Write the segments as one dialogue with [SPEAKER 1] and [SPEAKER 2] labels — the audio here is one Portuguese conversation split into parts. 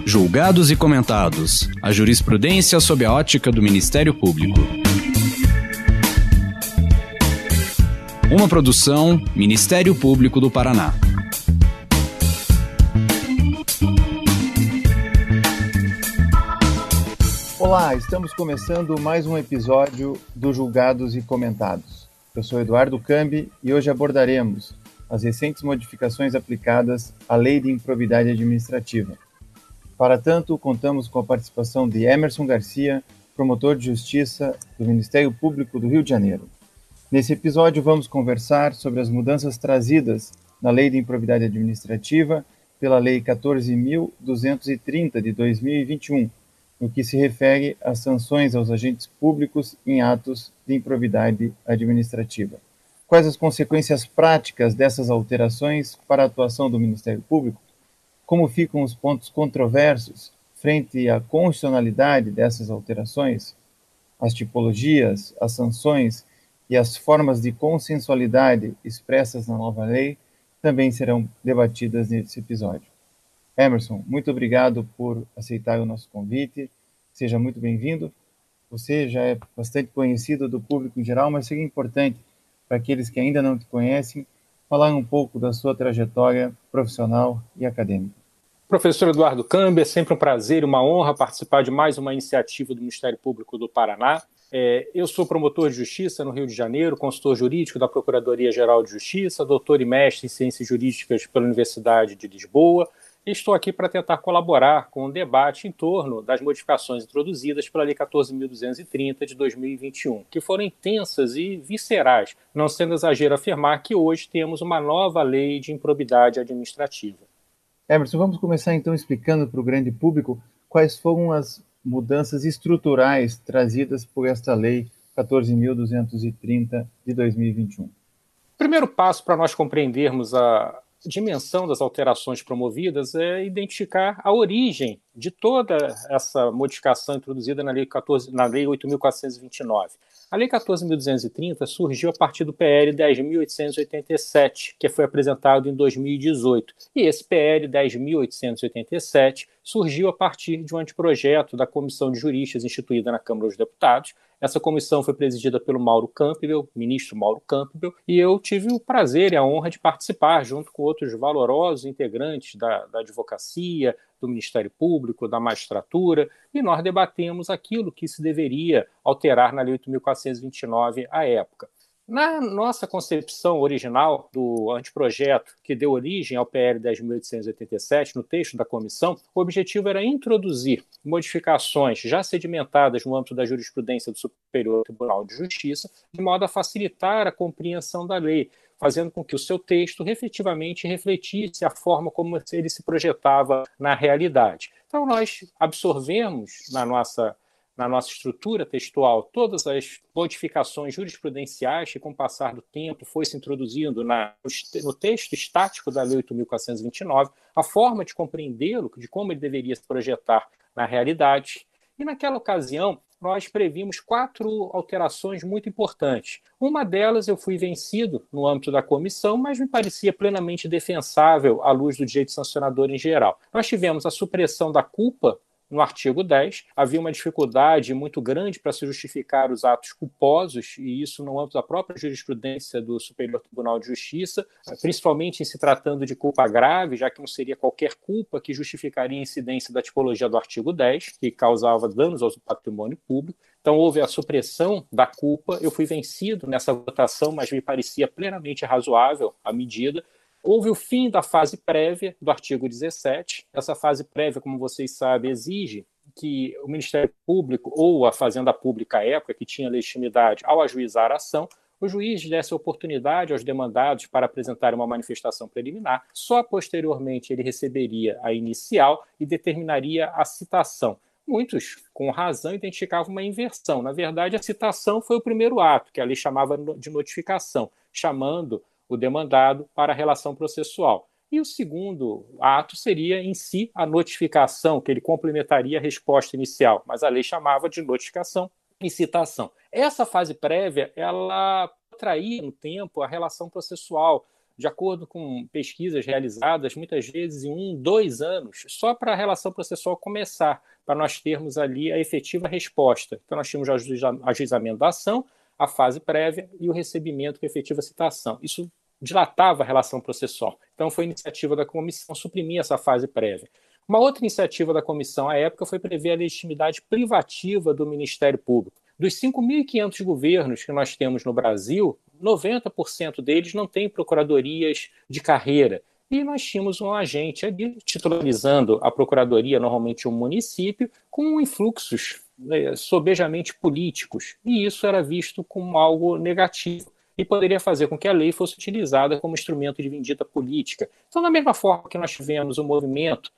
[SPEAKER 1] Julgados e comentados. A jurisprudência sob a ótica do Ministério Público. Uma produção Ministério Público do Paraná.
[SPEAKER 2] Olá, estamos começando mais um episódio do Julgados e Comentados. Eu sou Eduardo Cambi e hoje abordaremos as recentes modificações aplicadas à Lei de Improbidade Administrativa. Para tanto, contamos com a participação de Emerson Garcia, promotor de Justiça do Ministério Público do Rio de Janeiro. Nesse episódio, vamos conversar sobre as mudanças trazidas na Lei de Improbidade Administrativa pela Lei 14.230 de 2021, no que se refere às sanções aos agentes públicos em atos de improbidade administrativa. Quais as consequências práticas dessas alterações para a atuação do Ministério Público? Como ficam os pontos controversos frente à constitucionalidade dessas alterações? As tipologias, as sanções e as formas de consensualidade expressas na nova lei também serão debatidas nesse episódio. Emerson, muito obrigado por aceitar o nosso convite. Seja muito bem-vindo. Você já é bastante conhecido do público em geral, mas seria importante para aqueles que ainda não te conhecem, falar um pouco da sua trajetória profissional e acadêmica.
[SPEAKER 3] Professor Eduardo Cambi, é sempre um prazer e uma honra participar de mais uma iniciativa do Ministério Público do Paraná. Eu sou promotor de Justiça no Rio de Janeiro, consultor jurídico da Procuradoria-Geral de Justiça, doutor e mestre em Ciências Jurídicas pela Universidade de Lisboa, e estou aqui para tentar colaborar com o debate em torno das modificações introduzidas pela Lei 14.230 de 2021, que foram intensas e viscerais, não sendo exagero afirmar que hoje temos uma nova lei de improbidade administrativa.
[SPEAKER 2] Emerson, vamos começar então explicando para o grande público quais foram as mudanças estruturais trazidas por esta Lei 14.230 de 2021.
[SPEAKER 3] O primeiro passo para nós compreendermos a dimensão das alterações promovidas é identificar a origem de toda essa modificação introduzida na Lei 8.429. A Lei 14.230 surgiu a partir do PL 10.887, que foi apresentado em 2018. E esse PL 10.887 surgiu a partir de um anteprojeto da Comissão de Juristas instituída na Câmara dos Deputados. Essa comissão foi presidida pelo ministro Mauro Campbell, e eu tive o prazer e a honra de participar, junto com outros valorosos integrantes da advocacia, do Ministério Público, da magistratura, e nós debatemos aquilo que se deveria alterar na Lei 8.429 à época. Na nossa concepção original do anteprojeto que deu origem ao PL 10.887, no texto da comissão, o objetivo era introduzir modificações já sedimentadas no âmbito da jurisprudência do Superior Tribunal de Justiça, de modo a facilitar a compreensão da lei, fazendo com que o seu texto efetivamente refletisse a forma como ele se projetava na realidade. Então, nós absorvemos na nossa estrutura textual todas as modificações jurisprudenciais que, com o passar do tempo, foi se introduzindo no texto estático da Lei 8.429, a forma de compreendê-lo, de como ele deveria se projetar na realidade. E, naquela ocasião, nós previmos 4 alterações muito importantes. Uma delas eu fui vencido no âmbito da comissão, mas me parecia plenamente defensável à luz do direito sancionador em geral. Nós tivemos a supressão da culpa no artigo 10, havia uma dificuldade muito grande para se justificar os atos culposos, e isso no âmbito da própria jurisprudência do Superior Tribunal de Justiça, principalmente em se tratando de culpa grave, já que não seria qualquer culpa que justificaria a incidência da tipologia do artigo 10, que causava danos ao patrimônio público. Então houve a supressão da culpa, eu fui vencido nessa votação, mas me parecia plenamente razoável a medida. Houve o fim da fase prévia do artigo 17. Essa fase prévia, como vocês sabem, exige que o Ministério Público ou a Fazenda Pública à época, que tinha legitimidade ao ajuizar a ação, o juiz desse oportunidade aos demandados para apresentar uma manifestação preliminar. Só posteriormente ele receberia a inicial e determinaria a citação. Muitos, com razão, identificavam uma inversão. Na verdade, a citação foi o primeiro ato, que a lei chamava de notificação, chamando o demandado para a relação processual. E o segundo ato seria, em si, a notificação, que ele complementaria a resposta inicial, mas a lei chamava de notificação e citação. Essa fase prévia, ela traía no tempo a relação processual de acordo com pesquisas realizadas, muitas vezes em 1, 2 anos, só para a relação processual começar, para nós termos ali a efetiva resposta. Então, nós tínhamos o ajuizamento da ação, a fase prévia e o recebimento com efetiva citação. Isso dilatava a relação processual. Então, foi iniciativa da comissão suprimir essa fase prévia. Uma outra iniciativa da comissão, à época, foi prever a legitimidade privativa do Ministério Público. Dos 5.500 governos que nós temos no Brasil, 90% deles não têm procuradorias de carreira. E nós tínhamos um agente ali titularizando a procuradoria, normalmente um município, com influxos sobejamente políticos. E isso era visto como algo negativo e poderia fazer com que a lei fosse utilizada como instrumento de vindita política. Então, da mesma forma que nós tivemos o movimento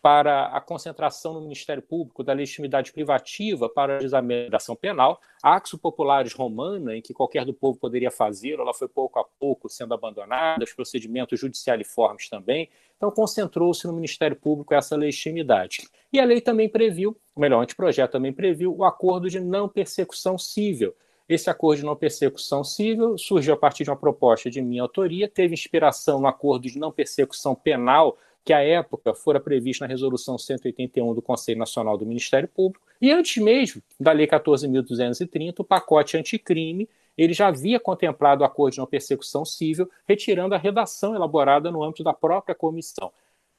[SPEAKER 3] para a concentração no Ministério Público da legitimidade privativa para a ajuizamento da ação penal, a Axio Populares Romana, em que qualquer do povo poderia fazê-lo, ela foi pouco a pouco sendo abandonada, os procedimentos judicialiformes também, então concentrou-se no Ministério Público essa legitimidade. E a lei também previu, ou melhor, o anteprojeto também previu o acordo de não persecução cível. Esse acordo de não persecução cível surgiu a partir de uma proposta de minha autoria, teve inspiração no acordo de não persecução penal, que à época fora previsto na Resolução 181 do Conselho Nacional do Ministério Público, e antes mesmo da Lei 14.230, o pacote anticrime, ele já havia contemplado o acordo de não persecução cível, retirando a redação elaborada no âmbito da própria comissão.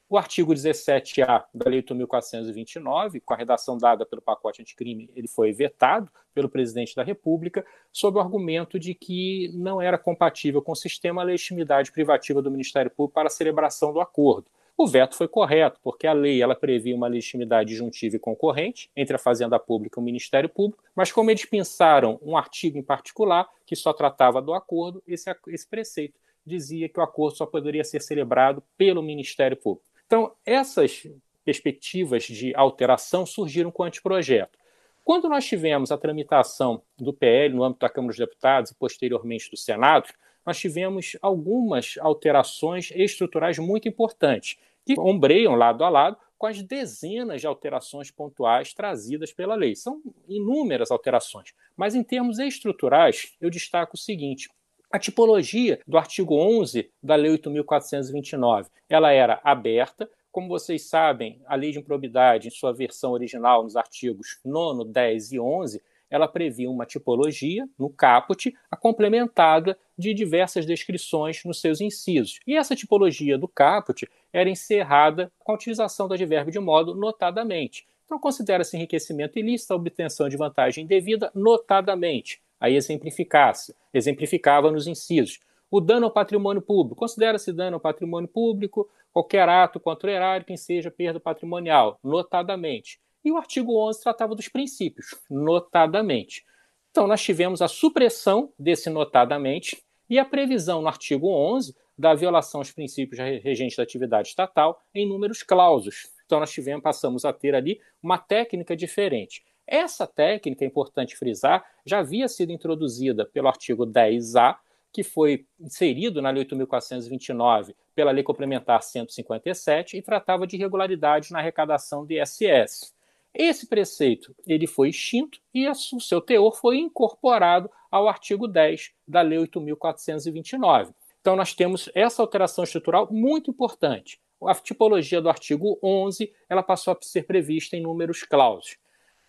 [SPEAKER 3] O artigo 17A da Lei 8.429, com a redação dada pelo pacote anticrime, ele foi vetado pelo presidente da República, sob o argumento de que não era compatível com o sistema a legitimidade privativa do Ministério Público para a celebração do acordo. O veto foi correto, porque a lei ela previa uma legitimidade disjuntiva e concorrente entre a Fazenda Pública e o Ministério Público, mas como eles pensaram um artigo em particular, que só tratava do acordo, esse preceito dizia que o acordo só poderia ser celebrado pelo Ministério Público. Então, essas perspectivas de alteração surgiram com o anteprojeto. Quando nós tivemos a tramitação do PL no âmbito da Câmara dos Deputados e posteriormente do Senado, nós tivemos algumas alterações estruturais muito importantes, que ombreiam lado a lado com as dezenas de alterações pontuais trazidas pela lei. São inúmeras alterações, mas em termos estruturais, eu destaco o seguinte: a tipologia do artigo 11 da Lei 8.429, ela era aberta. Como vocês sabem, a Lei de Improbidade, em sua versão original, nos artigos 9º, 10 e 11, ela previa uma tipologia, no caput, complementada de diversas descrições nos seus incisos. E essa tipologia do caput era encerrada com a utilização do advérbio de modo notadamente. Então, considera-se enriquecimento ilícito a obtenção de vantagem indevida notadamente. Aí exemplificava nos incisos. O dano ao patrimônio público. Considera-se dano ao patrimônio público qualquer ato contra o erário que enseja perda patrimonial, notadamente. E o artigo 11 tratava dos princípios, notadamente. Então, nós tivemos a supressão desse notadamente e a previsão no artigo 11 da violação aos princípios regentes da atividade estatal em números clausos. Então, passamos a ter ali uma técnica diferente. Essa técnica, é importante frisar, já havia sido introduzida pelo artigo 10A, que foi inserido na Lei 8.429 pela Lei Complementar 157 e tratava de irregularidades na arrecadação de ISS. Esse preceito ele foi extinto e o seu teor foi incorporado ao artigo 10 da Lei 8.429. Então, nós temos essa alteração estrutural muito importante. A tipologia do artigo 11 ela passou a ser prevista em números clausos.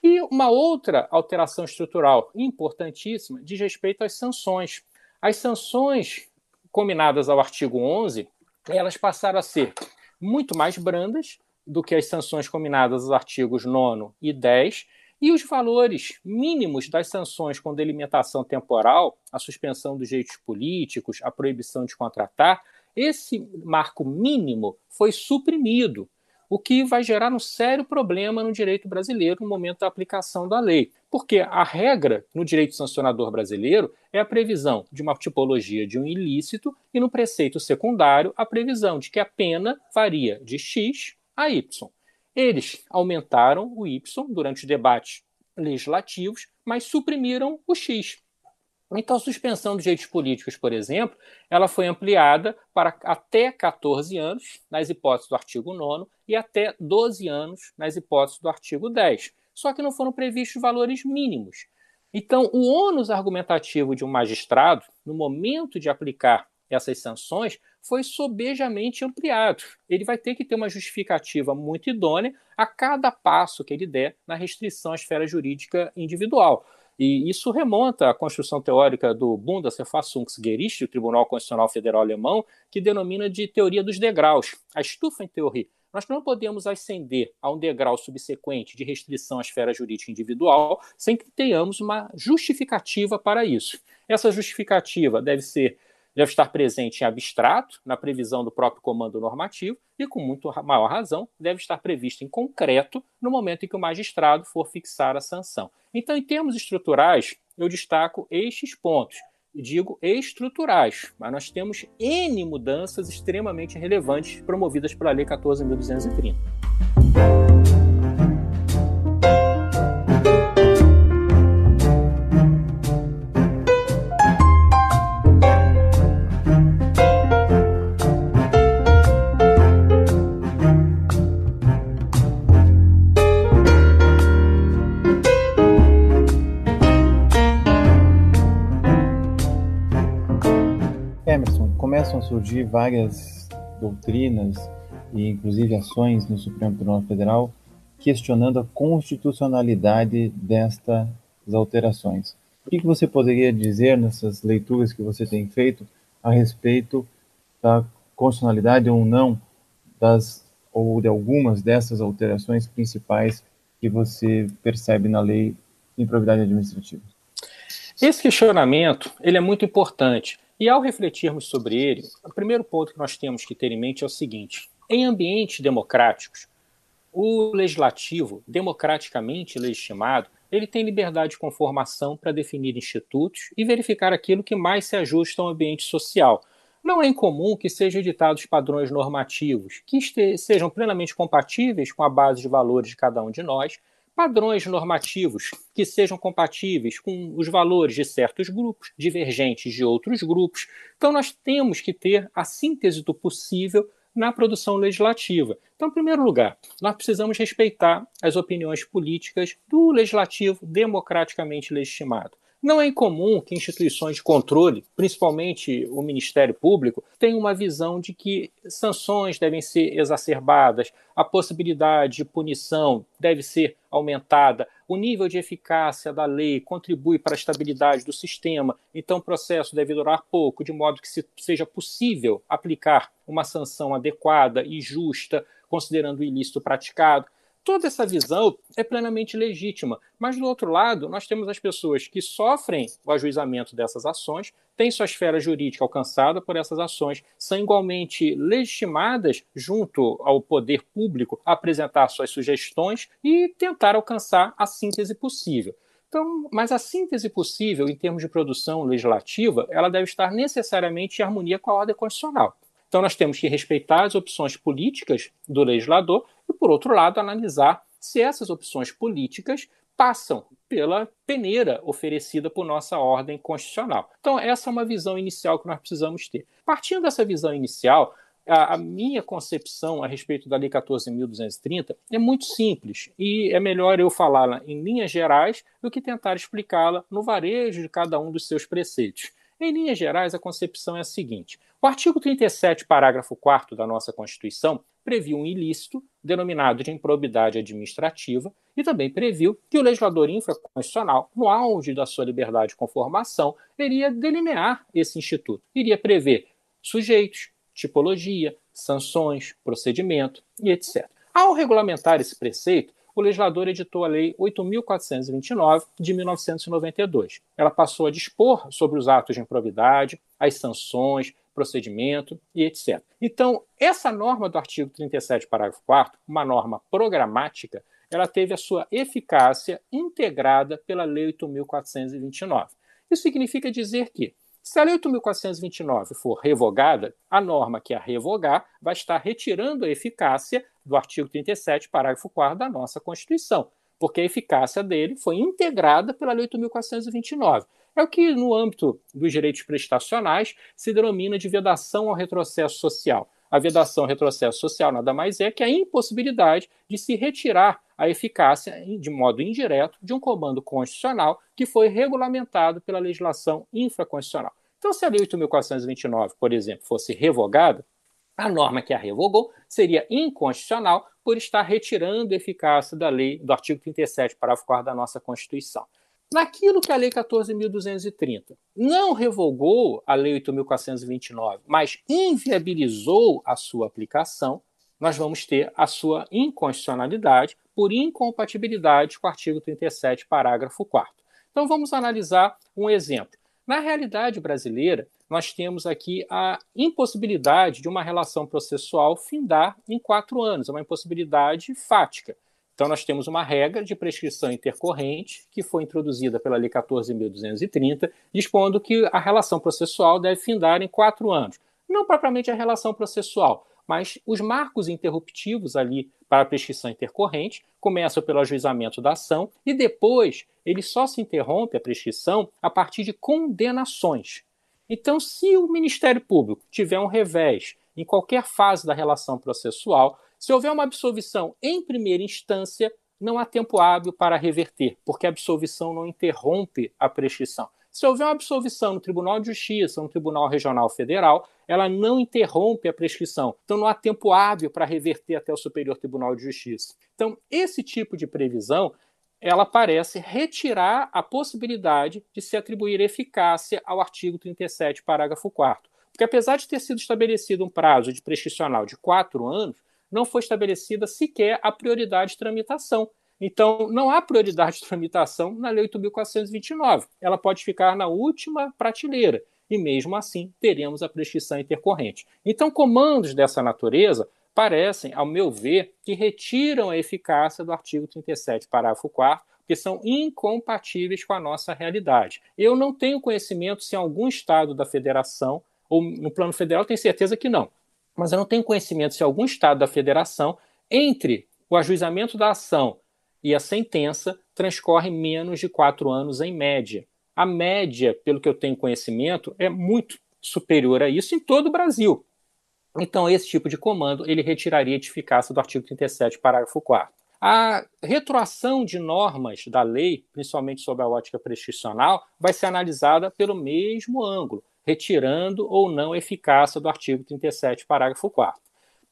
[SPEAKER 3] E uma outra alteração estrutural importantíssima diz respeito às sanções. As sanções combinadas ao artigo 11, elas passaram a ser muito mais brandas do que as sanções combinadas aos artigos 9º e 10, e os valores mínimos das sanções com delimitação temporal, a suspensão dos direitos políticos, a proibição de contratar, esse marco mínimo foi suprimido, o que vai gerar um sério problema no direito brasileiro no momento da aplicação da lei. Porque a regra no direito sancionador brasileiro é a previsão de uma tipologia de um ilícito e no preceito secundário a previsão de que a pena varia de X a Y. Eles aumentaram o Y durante os debates legislativos, mas suprimiram o X. Então, a suspensão dos direitos políticos, por exemplo, ela foi ampliada para até 14 anos, nas hipóteses do artigo 9º, e até 12 anos, nas hipóteses do artigo 10. Só que não foram previstos valores mínimos. Então, o ônus argumentativo de um magistrado, no momento de aplicar essas sanções foi sobejamente ampliado. Ele vai ter que ter uma justificativa muito idônea a cada passo que ele der na restrição à esfera jurídica individual. E isso remonta à construção teórica do Bundesverfassungsgericht, o Tribunal Constitucional Federal Alemão, que denomina de teoria dos degraus, a Stufentheorie. Nós não podemos ascender a um degrau subsequente de restrição à esfera jurídica individual sem que tenhamos uma justificativa para isso. Essa justificativa deve estar presente em abstrato, na previsão do próprio comando normativo, e, com muito maior razão, deve estar prevista em concreto no momento em que o magistrado for fixar a sanção. Então, em termos estruturais, eu destaco estes pontos. Digo estruturais, mas nós temos N mudanças extremamente relevantes promovidas pela Lei 14.230.
[SPEAKER 2] Emerson, começam a surgir várias doutrinas e inclusive ações no Supremo Tribunal Federal questionando a constitucionalidade destas alterações. O que você poderia dizer nessas leituras que você tem feito a respeito da constitucionalidade ou não ou de algumas dessas alterações principais que você percebe na lei de improbidade administrativa?
[SPEAKER 3] Esse questionamento ele é muito importante. E ao refletirmos sobre ele, o primeiro ponto que nós temos que ter em mente é o seguinte: em ambientes democráticos, o legislativo, democraticamente legitimado, ele tem liberdade de conformação para definir institutos e verificar aquilo que mais se ajusta ao ambiente social. Não é incomum que sejam editados padrões normativos que sejam plenamente compatíveis com a base de valores de cada um de nós, padrões normativos que sejam compatíveis com os valores de certos grupos, divergentes de outros grupos. Então, nós temos que ter a síntese do possível na produção legislativa. Então, em primeiro lugar, nós precisamos respeitar as opiniões políticas do legislativo democraticamente legitimado. Não é incomum que instituições de controle, principalmente o Ministério Público, tenham uma visão de que sanções devem ser exacerbadas, a possibilidade de punição deve ser aumentada, o nível de eficácia da lei contribui para a estabilidade do sistema, então o processo deve durar pouco, de modo que seja possível aplicar uma sanção adequada e justa, considerando o ilícito praticado. Toda essa visão é plenamente legítima, mas do outro lado, nós temos as pessoas que sofrem o ajuizamento dessas ações, têm sua esfera jurídica alcançada por essas ações, são igualmente legitimadas junto ao poder público a apresentar suas sugestões e tentar alcançar a síntese possível. Então, mas a síntese possível em termos de produção legislativa, ela deve estar necessariamente em harmonia com a ordem constitucional. Então, nós temos que respeitar as opções políticas do legislador e, por outro lado, analisar se essas opções políticas passam pela peneira oferecida por nossa ordem constitucional. Então, essa é uma visão inicial que nós precisamos ter. Partindo dessa visão inicial, a minha concepção a respeito da Lei 14.230 é muito simples e é melhor eu falá-la em linhas gerais do que tentar explicá-la no varejo de cada um dos seus preceitos. Em linhas gerais, a concepção é a seguinte: o artigo 37, parágrafo 4º da nossa Constituição previu um ilícito denominado de improbidade administrativa e também previu que o legislador infraconstitucional, no auge da sua liberdade de conformação, iria delinear esse instituto, iria prever sujeitos, tipologia, sanções, procedimento e etc. Ao regulamentar esse preceito, o legislador editou a Lei 8.429, de 1992. Ela passou a dispor sobre os atos de improbidade, as sanções, procedimento e etc. Então, essa norma do artigo 37, parágrafo 4º, uma norma programática, ela teve a sua eficácia integrada pela Lei 8.429. Isso significa dizer que, se a Lei 8.429 for revogada, a norma que a revogar vai estar retirando a eficácia do artigo 37, parágrafo 4º da nossa Constituição, porque a eficácia dele foi integrada pela Lei 8.429. É o que, no âmbito dos direitos prestacionais, se denomina de vedação ao retrocesso social. A vedação ao retrocesso social nada mais é que a impossibilidade de se retirar a eficácia, de modo indireto, de um comando constitucional que foi regulamentado pela legislação infraconstitucional. Então, se a Lei 8.429, por exemplo, fosse revogada, a norma que a revogou seria inconstitucional por estar retirando a eficácia da lei do artigo 37, parágrafo 4º da nossa Constituição. Naquilo que a Lei 14.230 não revogou a Lei 8.429, mas inviabilizou a sua aplicação, nós vamos ter a sua inconstitucionalidade por incompatibilidade com o artigo 37, parágrafo 4º. Então, vamos analisar um exemplo. Na realidade brasileira, nós temos aqui a impossibilidade de uma relação processual findar em 4 anos, é uma impossibilidade fática. Então, nós temos uma regra de prescrição intercorrente que foi introduzida pela Lei 14.230, dispondo que a relação processual deve findar em 4 anos. Não propriamente a relação processual, mas os marcos interruptivos ali para a prescrição intercorrente começam pelo ajuizamento da ação e depois ele só se interrompe a prescrição a partir de condenações. Então, se o Ministério Público tiver um revés em qualquer fase da relação processual, se houver uma absolvição em primeira instância, não há tempo hábil para reverter, porque a absolvição não interrompe a prescrição. Se houver uma absolvição no Tribunal de Justiça, no Tribunal Regional Federal, ela não interrompe a prescrição. Então, não há tempo hábil para reverter até o Superior Tribunal de Justiça. Então, esse tipo de previsão, ela parece retirar a possibilidade de se atribuir eficácia ao artigo 37, parágrafo 4º. Porque, apesar de ter sido estabelecido um prazo de prescricional de 4 anos, não foi estabelecida sequer a prioridade de tramitação. Então, não há prioridade de tramitação na Lei 8.429. Ela pode ficar na última prateleira e, mesmo assim, teremos a prescrição intercorrente. Então, comandos dessa natureza parecem, ao meu ver, que retiram a eficácia do artigo 37, parágrafo 4º, porque são incompatíveis com a nossa realidade. Eu não tenho conhecimento se em algum estado da federação, ou no plano federal, tenho certeza que não, mas eu não tenho conhecimento se algum estado da federação, entre o ajuizamento da ação e a sentença, transcorre menos de 4 anos em média. A média, pelo que eu tenho conhecimento, é muito superior a isso em todo o Brasil. Então, esse tipo de comando, ele retiraria a eficácia do artigo 37, parágrafo 4º. A retroação de normas da lei, principalmente sob a ótica prescricional, vai ser analisada pelo mesmo ângulo, retirando ou não a eficácia do artigo 37, parágrafo 4º.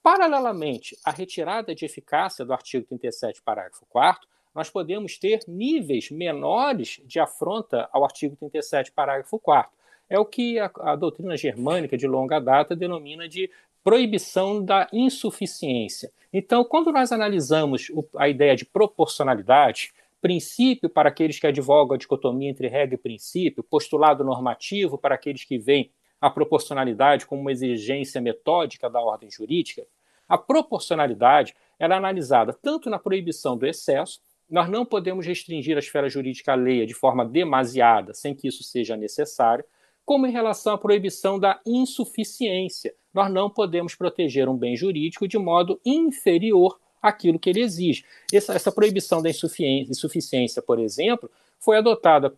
[SPEAKER 3] Paralelamente à retirada de eficácia do artigo 37, parágrafo 4º, nós podemos ter níveis menores de afronta ao artigo 37, parágrafo 4º. É o que a doutrina germânica de longa data denomina de proibição da insuficiência. Então, quando nós analisamos a ideia de proporcionalidade, princípio para aqueles que advogam a dicotomia entre regra e princípio, postulado normativo para aqueles que veem a proporcionalidade como uma exigência metódica da ordem jurídica, a proporcionalidade ela é analisada tanto na proibição do excesso, nós não podemos restringir a esfera jurídica alheia de forma demasiada, sem que isso seja necessário, como em relação à proibição da insuficiência. Nós não podemos proteger um bem jurídico de modo inferior àquilo que ele exige. Essa proibição da insuficiência, por exemplo, foi adotada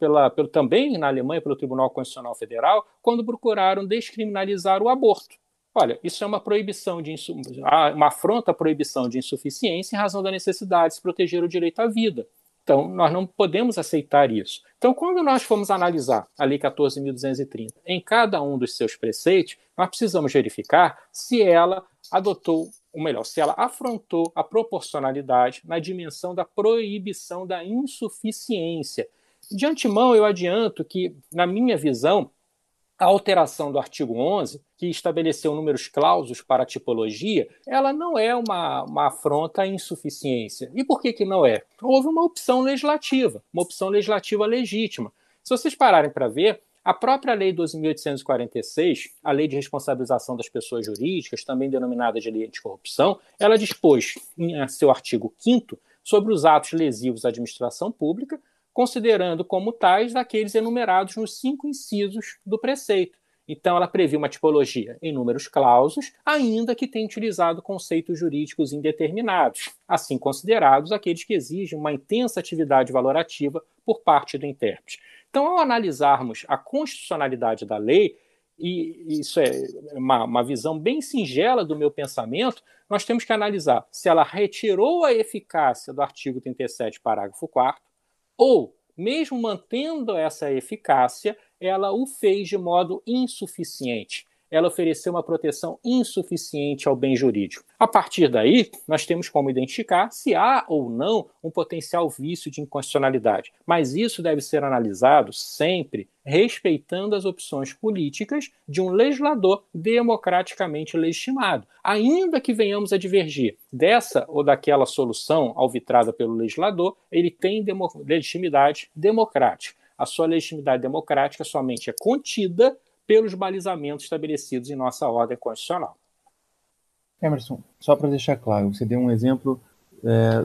[SPEAKER 3] também na Alemanha pelo Tribunal Constitucional Federal quando procuraram descriminalizar o aborto. Olha, isso é uma proibição uma afronta à proibição de insuficiência em razão da necessidade de se proteger o direito à vida. Então, nós não podemos aceitar isso. Então, quando nós formos analisar a Lei 14.230 em cada um dos seus preceitos, nós precisamos verificar se ela adotou, ou melhor, se ela afrontou a proporcionalidade na dimensão da proibição da insuficiência. De antemão, eu adianto que, na minha visão, a alteração do artigo 11, que estabeleceu números clausos para a tipologia, ela não é uma afronta à insuficiência. E por que não é? Houve uma opção legislativa legítima. Se vocês pararem para ver, a própria Lei 12.846, a Lei de Responsabilização das Pessoas Jurídicas, também denominada de Lei Anticorrupção, ela dispôs, em seu artigo 5º, sobre os atos lesivos à administração pública, considerando como tais aqueles enumerados nos 5 incisos do preceito. Então, ela previu uma tipologia em números clausos, ainda que tenha utilizado conceitos jurídicos indeterminados, assim considerados aqueles que exigem uma intensa atividade valorativa por parte do intérprete. Então, ao analisarmos a constitucionalidade da lei, e isso é uma visão bem singela do meu pensamento, nós temos que analisar se ela retirou a eficácia do artigo 37, parágrafo 4º, ou, mesmo mantendo essa eficácia, ela o fez de modo insuficiente. Ela ofereceu uma proteção insuficiente ao bem jurídico. A partir daí, nós temos como identificar se há ou não um potencial vício de inconstitucionalidade. Mas isso deve ser analisado sempre respeitando as opções políticas de um legislador democraticamente legitimado. Ainda que venhamos a divergir dessa ou daquela solução alvitrada pelo legislador, ele tem legitimidade democrática. A sua legitimidade democrática somente é contida pelos balizamentos estabelecidos em nossa ordem constitucional.
[SPEAKER 2] Emerson, só para deixar claro, você deu um exemplo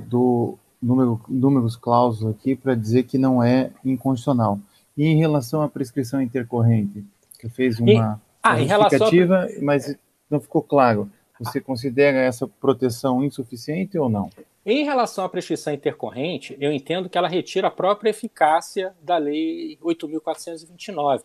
[SPEAKER 2] do numerus clausus aqui para dizer que não é inconstitucional. E em relação à prescrição intercorrente, você fez uma justificativa, mas não ficou claro. Você considera essa proteção insuficiente ou não?
[SPEAKER 3] Em relação à prescrição intercorrente, eu entendo que ela retira a própria eficácia da Lei 8.429,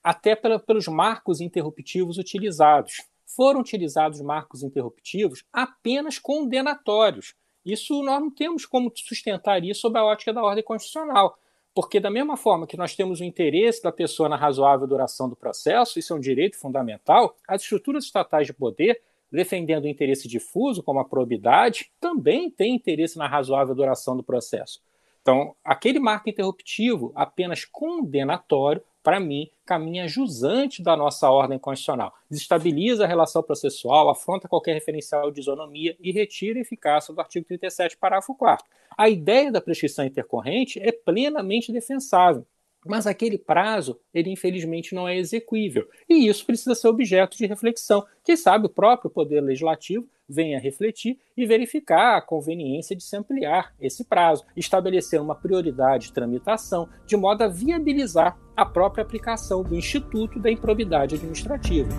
[SPEAKER 3] até pelos marcos interruptivos utilizados. Foram utilizados marcos interruptivos apenas condenatórios. Isso nós não temos como sustentar isso sob a ótica da ordem constitucional, porque da mesma forma que nós temos o interesse da pessoa na razoável duração do processo, isso é um direito fundamental, as estruturas estatais de poder, defendendo o interesse difuso, como a probidade, também têm interesse na razoável duração do processo. Então, aquele marco interruptivo apenas condenatório, para mim, caminha jusante da nossa ordem constitucional. Desestabiliza a relação processual, afronta qualquer referencial de isonomia e retira a eficácia do artigo 37, parágrafo 4º. A ideia da prescrição intercorrente é plenamente defensável, mas aquele prazo, ele infelizmente não é exequível. E isso precisa ser objeto de reflexão. Quem sabe o próprio Poder Legislativo venha refletir e verificar a conveniência de se ampliar esse prazo, estabelecer uma prioridade de tramitação, de modo a viabilizar a própria aplicação do Instituto da Improbidade Administrativa.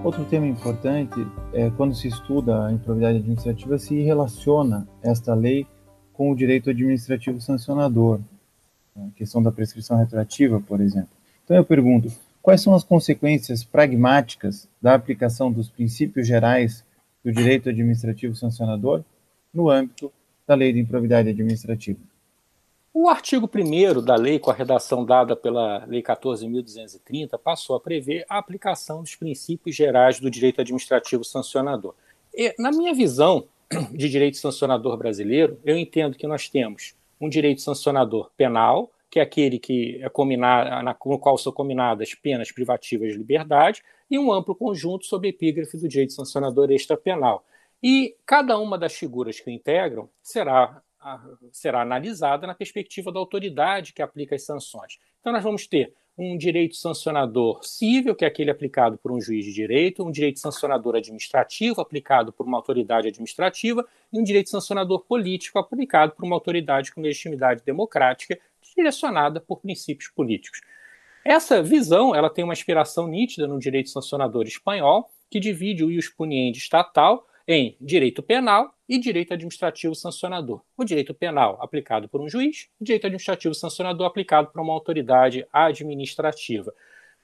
[SPEAKER 2] Outro tema importante é quando se estuda a improbidade administrativa, se relaciona esta lei com o direito administrativo sancionador, a questão da prescrição retroativa, por exemplo. Então eu pergunto, quais são as consequências pragmáticas da aplicação dos princípios gerais do direito administrativo sancionador no âmbito da lei de improbidade administrativa?
[SPEAKER 3] O artigo 1º da lei, com a redação dada pela Lei 14.230, passou a prever a aplicação dos princípios gerais do direito administrativo sancionador. E, na minha visão de direito sancionador brasileiro, eu entendo que nós temos um direito sancionador penal, que é aquele que é no qual são combinadas penas privativas de liberdade, e um amplo conjunto sob epígrafe do direito sancionador extrapenal. E cada uma das figuras que o integram será analisada na perspectiva da autoridade que aplica as sanções. Então nós vamos ter um direito sancionador cível, que é aquele aplicado por um juiz de direito, um direito sancionador administrativo, aplicado por uma autoridade administrativa, e um direito sancionador político, aplicado por uma autoridade com legitimidade democrática, direcionada por princípios políticos. Essa visão ela tem uma inspiração nítida no direito sancionador espanhol, que divide o ius puniendi estatal em direito penal e direito administrativo sancionador. O direito penal aplicado por um juiz, o direito administrativo sancionador aplicado por uma autoridade administrativa.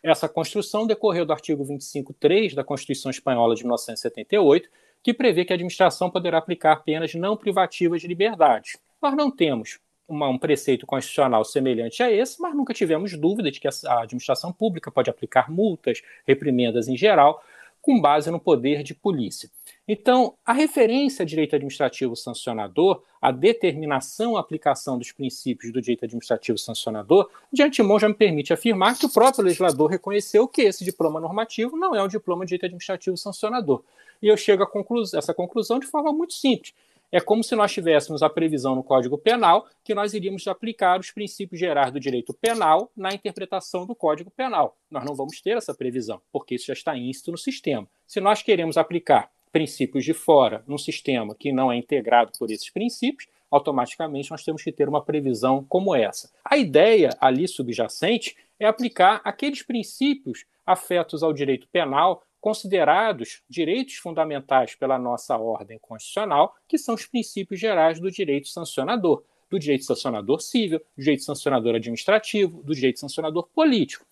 [SPEAKER 3] Essa construção decorreu do artigo 25.3 da Constituição Espanhola de 1978, que prevê que a administração poderá aplicar penas não privativas de liberdade. Nós não temos um preceito constitucional semelhante a esse, mas nunca tivemos dúvida de que a administração pública pode aplicar multas, reprimendas em geral, com base no poder de polícia. Então, a referência a direito administrativo sancionador, a determinação, a aplicação dos princípios do direito administrativo sancionador, de antemão já me permite afirmar que o próprio legislador reconheceu que esse diploma normativo não é um diploma de direito administrativo sancionador. E eu chego a essa conclusão de forma muito simples. É como se nós tivéssemos a previsão no Código Penal que nós iríamos aplicar os princípios gerais do direito penal na interpretação do Código Penal. Nós não vamos ter essa previsão, porque isso já está íncito no sistema. Se nós queremos aplicar princípios de fora num sistema que não é integrado por esses princípios, automaticamente nós temos que ter uma previsão como essa. A ideia ali subjacente é aplicar aqueles princípios afetos ao direito penal considerados direitos fundamentais pela nossa ordem constitucional, que são os princípios gerais do direito sancionador, do direito sancionador civil, do direito sancionador administrativo, do direito sancionador político.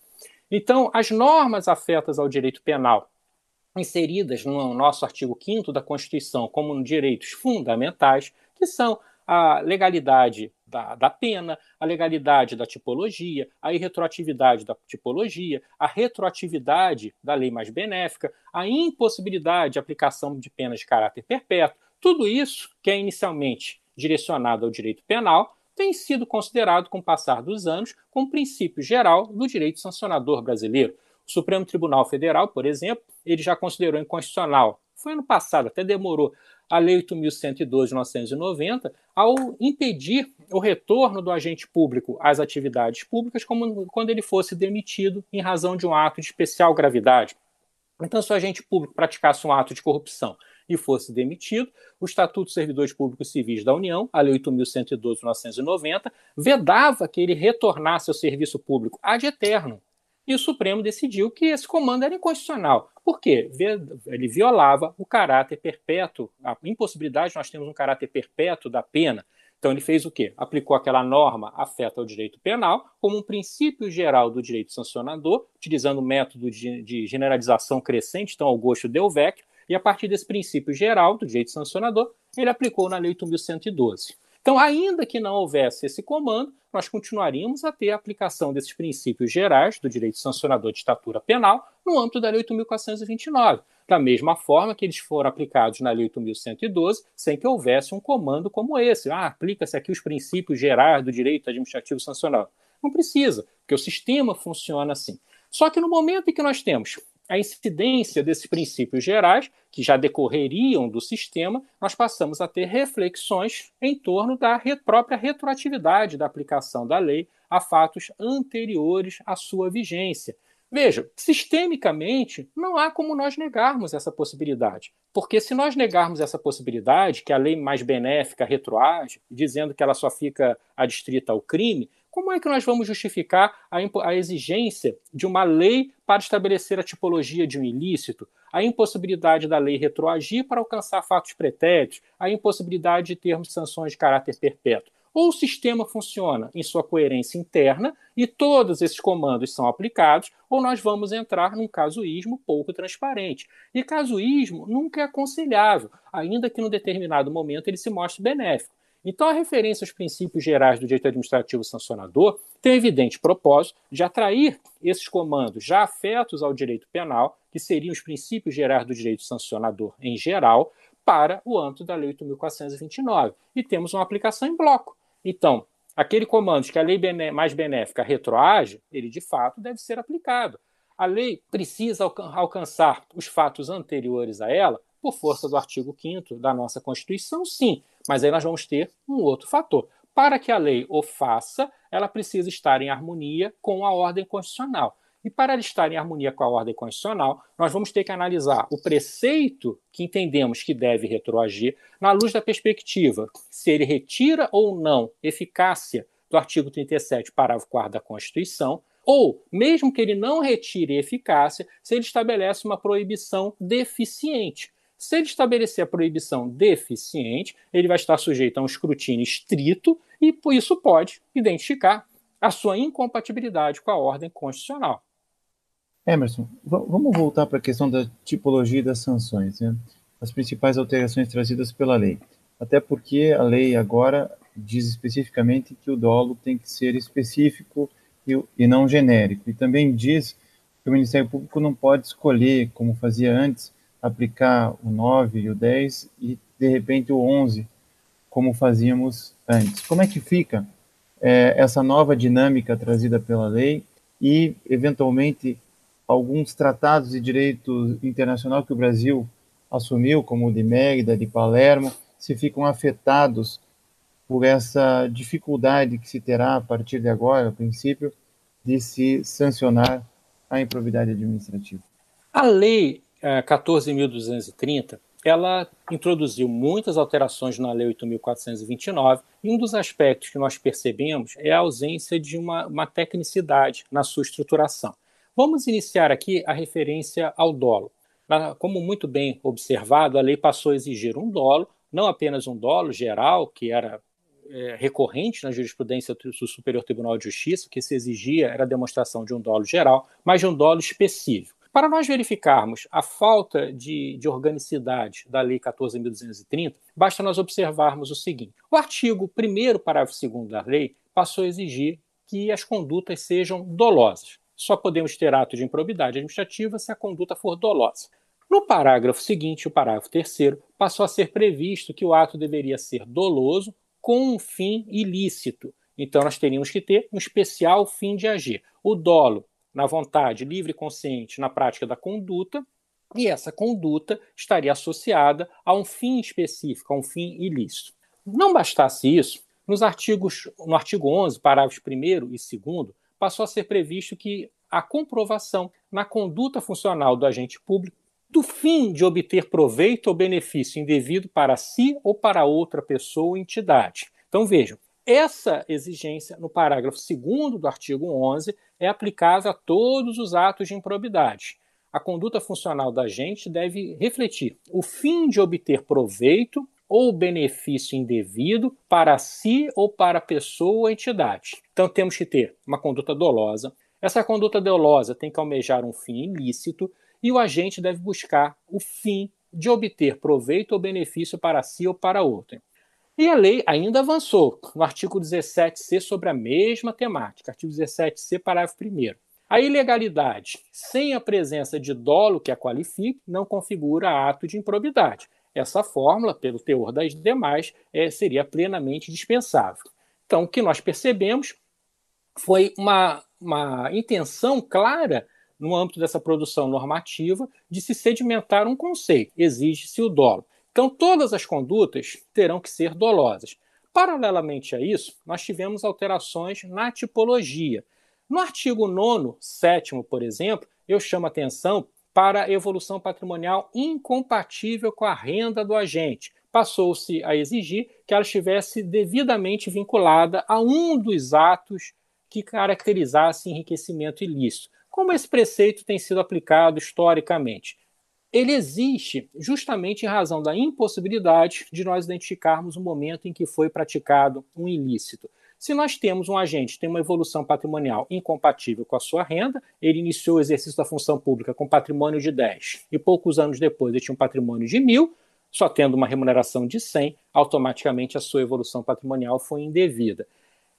[SPEAKER 3] Então, as normas afetas ao direito penal, inseridas no nosso artigo 5º da Constituição como direitos fundamentais, que são a legalidade da pena, a legalidade da tipologia, a irretroatividade da tipologia, a retroatividade da lei mais benéfica, a impossibilidade de aplicação de penas de caráter perpétuo, tudo isso, que é inicialmente direcionado ao direito penal, tem sido considerado, com o passar dos anos, como princípio geral do direito sancionador brasileiro. O Supremo Tribunal Federal, por exemplo, ele já considerou inconstitucional, foi ano passado, até demorou, a Lei 8.112 de 1990, ao impedir o retorno do agente público às atividades públicas como quando ele fosse demitido em razão de um ato de especial gravidade. Então, se o agente público praticasse um ato de corrupção e fosse demitido, o Estatuto dos Servidores Públicos Civis da União, a Lei 8.112 de 1990, vedava que ele retornasse ao serviço público ad eterno. E o Supremo decidiu que esse comando era inconstitucional. Por quê? Ele violava o caráter perpétuo, a impossibilidade de nós termos um caráter perpétuo da pena. Então ele fez o quê? Aplicou aquela norma afeta ao direito penal como um princípio geral do direito sancionador, utilizando o método de generalização crescente, então Augusto Del Vecchio, e a partir desse princípio geral do direito sancionador, ele aplicou na Lei 8.112. Então, ainda que não houvesse esse comando, nós continuaríamos a ter a aplicação desses princípios gerais do direito sancionador de estatura penal no âmbito da Lei 8.429, da mesma forma que eles foram aplicados na Lei 8.112, sem que houvesse um comando como esse. Aplica-se aqui os princípios gerais do direito administrativo sancionador. Não precisa, porque o sistema funciona assim. Só que no momento em que nós temos a incidência desses princípios gerais, que já decorreriam do sistema, nós passamos a ter reflexões em torno da própria retroatividade da aplicação da lei a fatos anteriores à sua vigência. Veja, sistemicamente, não há como nós negarmos essa possibilidade. Porque se nós negarmos essa possibilidade, que a lei mais benéfica retroage, dizendo que ela só fica adstrita ao crime, como é que nós vamos justificar a exigência de uma lei para estabelecer a tipologia de um ilícito, a impossibilidade da lei retroagir para alcançar fatos pretéritos, a impossibilidade de termos sanções de caráter perpétuo? Ou o sistema funciona em sua coerência interna e todos esses comandos são aplicados, ou nós vamos entrar num casuísmo pouco transparente. E casuísmo nunca é aconselhável, ainda que num determinado momento ele se mostre benéfico. Então, a referência aos princípios gerais do direito administrativo sancionador tem o evidente propósito de atrair esses comandos já afetos ao direito penal, que seriam os princípios gerais do direito sancionador em geral, para o âmbito da Lei 8.429. E temos uma aplicação em bloco. Então, aquele comando que a lei mais benéfica retroage, ele de fato deve ser aplicado. A lei precisa alcançar os fatos anteriores a ela, por força do artigo 5º da nossa Constituição, sim. Mas aí nós vamos ter um outro fator. Para que a lei o faça, ela precisa estar em harmonia com a ordem constitucional. E para ela estar em harmonia com a ordem constitucional, nós vamos ter que analisar o preceito que entendemos que deve retroagir na luz da perspectiva se ele retira ou não eficácia do artigo 37, parágrafo 4º da Constituição, ou, mesmo que ele não retire eficácia, se ele estabelece uma proibição deficiente. Se ele estabelecer a proibição deficiente, ele vai estar sujeito a um escrutínio estrito e, por isso, pode identificar a sua incompatibilidade com a ordem constitucional.
[SPEAKER 2] Emerson, vamos voltar para a questão da tipologia das sanções, né? As principais alterações trazidas pela lei. Até porque a lei agora diz especificamente que o dolo tem que ser específico e não genérico. E também diz que o Ministério Público não pode escolher, como fazia antes, aplicar o 9 e o 10 e, de repente, o 11, como fazíamos antes. Como é que fica essa nova dinâmica trazida pela lei e, eventualmente, alguns tratados de direito internacional que o Brasil assumiu, como o de Mérida, de Palermo, se ficam afetados por essa dificuldade que se terá a partir de agora, a princípio, de se sancionar a improbidade administrativa?
[SPEAKER 3] A lei 14.230, ela introduziu muitas alterações na Lei 8.429 e um dos aspectos que nós percebemos é a ausência de uma tecnicidade na sua estruturação. Vamos iniciar aqui a referência ao dolo. Como muito bem observado, a lei passou a exigir um dolo, não apenas um dolo geral, que era recorrente na jurisprudência do Superior Tribunal de Justiça, que se exigia era a demonstração de um dolo geral, mas de um dolo específico. Para nós verificarmos a falta de organicidade da Lei 14.230, basta nós observarmos o seguinte. O artigo 1º, parágrafo 2º da lei, passou a exigir que as condutas sejam dolosas. Só podemos ter ato de improbidade administrativa se a conduta for dolosa. No parágrafo seguinte, o parágrafo 3º, passou a ser previsto que o ato deveria ser doloso com um fim ilícito. Então, nós teríamos que ter um especial fim de agir. O dolo, na vontade livre e consciente na prática da conduta, e essa conduta estaria associada a um fim específico, a um fim ilícito. Não bastasse isso, no artigo 11, parágrafos 1º e 2º, passou a ser previsto que a comprovação na conduta funcional do agente público do fim de obter proveito ou benefício indevido para si ou para outra pessoa ou entidade. Então, vejam, essa exigência, no parágrafo 2º do artigo 11, é aplicável a todos os atos de improbidade. A conduta funcional do agente deve refletir o fim de obter proveito ou benefício indevido para si ou para pessoa ou entidade. Então, temos que ter uma conduta dolosa. Essa conduta dolosa tem que almejar um fim ilícito e o agente deve buscar o fim de obter proveito ou benefício para si ou para outro. E a lei ainda avançou no artigo 17c sobre a mesma temática, artigo 17c, parágrafo 1º. A ilegalidade sem a presença de dolo que a qualifique não configura ato de improbidade. Essa fórmula, pelo teor das demais, seria plenamente dispensável. Então, o que nós percebemos foi uma intenção clara no âmbito dessa produção normativa, de se sedimentar um conceito, exige-se o dolo. Então, todas as condutas terão que ser dolosas. Paralelamente a isso, nós tivemos alterações na tipologia. No artigo 9º, 7º, por exemplo, eu chamo a atenção para a evolução patrimonial incompatível com a renda do agente. Passou-se a exigir que ela estivesse devidamente vinculada a um dos atos que caracterizasse enriquecimento ilícito. Como esse preceito tem sido aplicado historicamente? Ele existe justamente em razão da impossibilidade de nós identificarmos o momento em que foi praticado um ilícito. Se nós temos um agente que tem uma evolução patrimonial incompatível com a sua renda, ele iniciou o exercício da função pública com patrimônio de 10 e poucos anos depois ele tinha um patrimônio de 1.000, só tendo uma remuneração de 100, automaticamente a sua evolução patrimonial foi indevida.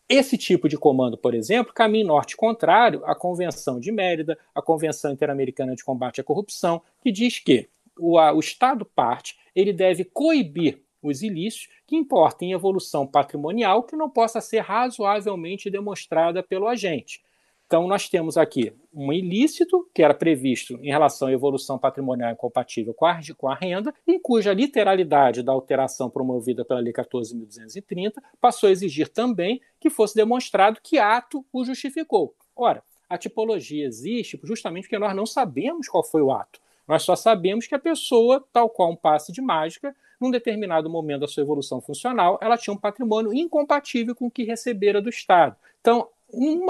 [SPEAKER 3] Esse tipo de comando, por exemplo, caminha em norte contrário à Convenção de Mérida, à Convenção Interamericana de Combate à Corrupção, que diz que o Estado-parte ele deve coibir os ilícitos que importem em evolução patrimonial que não possa ser razoavelmente demonstrada pelo agente. Então, nós temos aqui um ilícito que era previsto em relação à evolução patrimonial incompatível com a renda, em cuja literalidade da alteração promovida pela Lei 14.230 passou a exigir também que fosse demonstrado que ato o justificou. Ora, a tipologia existe justamente porque nós não sabemos qual foi o ato. Nós só sabemos que a pessoa, tal qual um passe de mágica, num determinado momento da sua evolução funcional, ela tinha um patrimônio incompatível com o que recebera do Estado. Então, em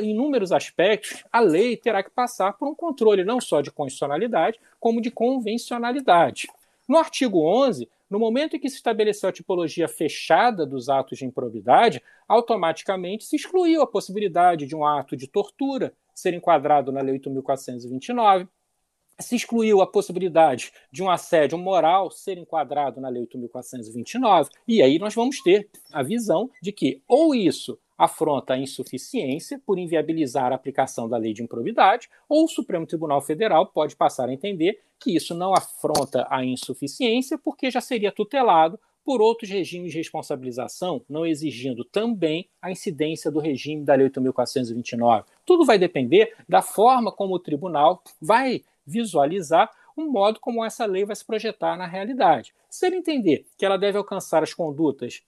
[SPEAKER 3] inúmeros aspectos, a lei terá que passar por um controle não só de constitucionalidade, como de convencionalidade. No artigo 11, no momento em que se estabeleceu a tipologia fechada dos atos de improbidade, automaticamente se excluiu a possibilidade de um ato de tortura ser enquadrado na Lei 8.429, se excluiu a possibilidade de um assédio moral ser enquadrado na Lei 8.429, e aí nós vamos ter a visão de que ou isso afronta a insuficiência por inviabilizar a aplicação da lei de improbidade, ou o Supremo Tribunal Federal pode passar a entender que isso não afronta a insuficiência porque já seria tutelado por outros regimes de responsabilização, não exigindo também a incidência do regime da Lei 8.429. Tudo vai depender da forma como o tribunal vai visualizar o modo como essa lei vai se projetar na realidade. Se ele entender que ela deve alcançar as condutas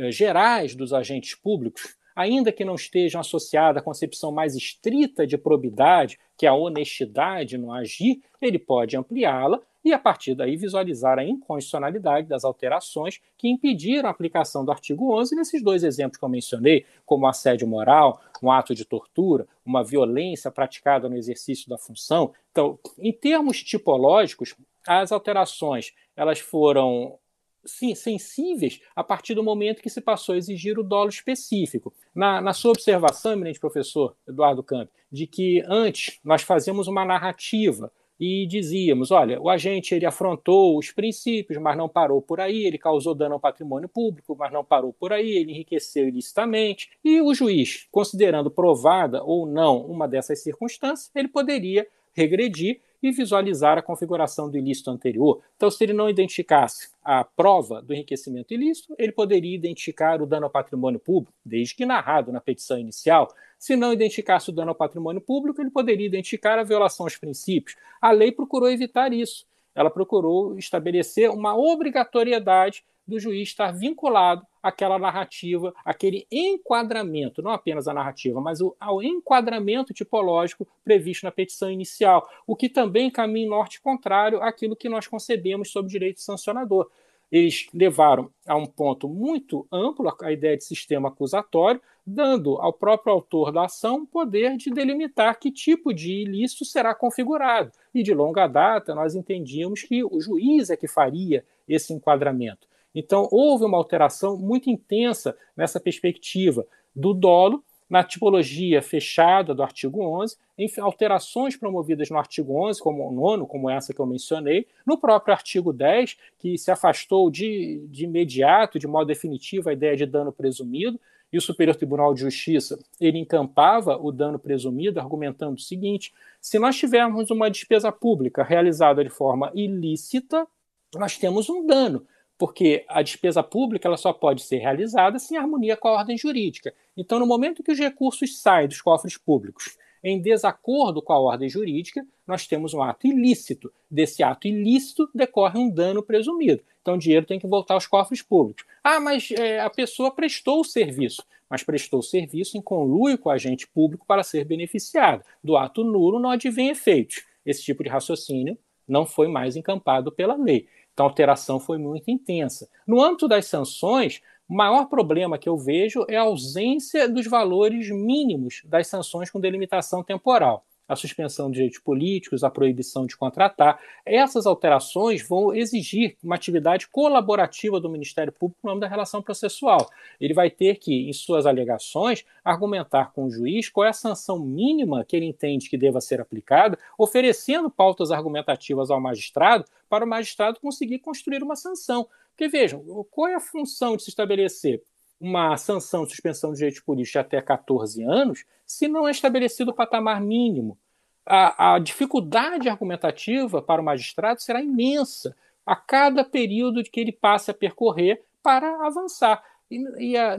[SPEAKER 3] gerais dos agentes públicos, ainda que não estejam associadas à concepção mais estrita de probidade, que é a honestidade no agir, ele pode ampliá-la e, a partir daí, visualizar a inconstitucionalidade das alterações que impediram a aplicação do artigo 11 nesses dois exemplos que eu mencionei, como assédio moral, um ato de tortura, uma violência praticada no exercício da função. Então, em termos tipológicos, as alterações elas foram sensíveis a partir do momento que se passou a exigir o dolo específico. Na sua observação, eminente professor Eduardo Campi, de que antes nós fazíamos uma narrativa e dizíamos, olha, o agente ele afrontou os princípios, mas não parou por aí, ele causou dano ao patrimônio público, mas não parou por aí, ele enriqueceu ilicitamente, e o juiz, considerando provada ou não uma dessas circunstâncias, ele poderia regredir e visualizar a configuração do ilícito anterior. Então, se ele não identificasse a prova do enriquecimento ilícito, ele poderia identificar o dano ao patrimônio público, desde que narrado na petição inicial. Se não identificasse o dano ao patrimônio público, ele poderia identificar a violação aos princípios. A lei procurou evitar isso. Ela procurou estabelecer uma obrigatoriedade do juiz estar vinculado àquela narrativa, aquele enquadramento, não apenas a narrativa, mas ao enquadramento tipológico previsto na petição inicial, o que também caminha em norte contrário àquilo que nós concebemos sobre direito sancionador. Eles levaram a um ponto muito amplo a ideia de sistema acusatório, dando ao próprio autor da ação o poder de delimitar que tipo de ilícito será configurado. E de longa data nós entendíamos que o juiz é que faria esse enquadramento. Então, houve uma alteração muito intensa nessa perspectiva do dolo, na tipologia fechada do artigo 11, em alterações promovidas no artigo 11, como o 9º, como essa que eu mencionei, no próprio artigo 10, que se afastou de imediato, de modo definitivo, a ideia de dano presumido, e o Superior Tribunal de Justiça ele encampava o dano presumido, argumentando o seguinte: se nós tivermos uma despesa pública realizada de forma ilícita, nós temos um dano, porque a despesa pública ela só pode ser realizada se em harmonia com a ordem jurídica. Então, no momento que os recursos saem dos cofres públicos em desacordo com a ordem jurídica, nós temos um ato ilícito. Desse ato ilícito decorre um dano presumido. Então, o dinheiro tem que voltar aos cofres públicos. Ah, mas a pessoa prestou o serviço. Mas prestou o serviço em conluio com o agente público para ser beneficiado. Do ato nulo não advém efeitos. Esse tipo de raciocínio não foi mais encampado pela lei. Então, a alteração foi muito intensa. No âmbito das sanções, o maior problema que eu vejo é a ausência dos valores mínimos das sanções com delimitação temporal. A suspensão de direitos políticos, a proibição de contratar. Essas alterações vão exigir uma atividade colaborativa do Ministério Público no âmbito da relação processual. Ele vai ter que, em suas alegações, argumentar com o juiz qual é a sanção mínima que ele entende que deva ser aplicada, oferecendo pautas argumentativas ao magistrado para o magistrado conseguir construir uma sanção. Porque, vejam, qual é a função de se estabelecer uma sanção de suspensão de direitos políticos de até 14 anos se não é estabelecido o patamar mínimo? A dificuldade argumentativa para o magistrado será imensa a cada período que ele passe a percorrer para avançar.